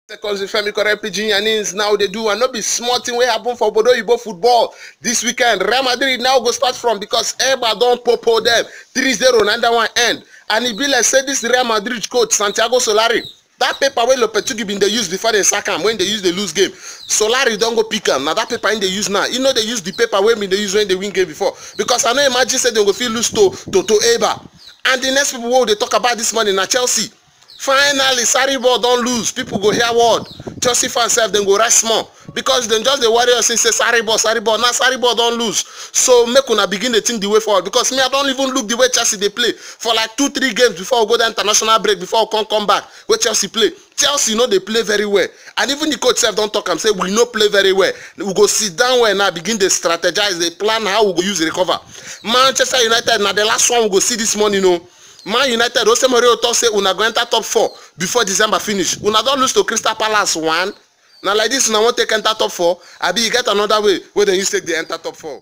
Because the Femi correct pidgin Yanins now they do and not be small thing wey happen for Bodo Ibo football this weekend. Real Madrid now go start from because Eba don't popo them 3-0 and that one end. And it be like say this Real Madrid coach Santiago Solari. That paper wey Lopetegui been they use before they sack him when they use the lose game. Solari don't go pick him. Now that paper in they use now. You know they use the paper wey been they use when they win game before. Because I know imagine say they go feel lose to Eba. And the next people they talk about this morning na Chelsea. Finally, Sarri don't lose. People go hear word. Chelsea fans self then go rest more because then just the warriors say Sarri ball. Now Sarri don't lose. So make una begin to think the way forward because me I don't even look the way Chelsea they play for like 2-3 games before we go to international break before we come back where Chelsea play. Chelsea know they play very well and even the coach self don't talk and say we no play very well. We go sit down where now begin to strategize, they plan how we go use the recover. Manchester United now the last one we go see this morning, you know. Man United, Jose Mourinho talk say una go enter top 4 before December finish. Una don't lose to Crystal Palace 1. Now like this, una won't take enter top 4. Abi you get another way where they use take the enter top 4.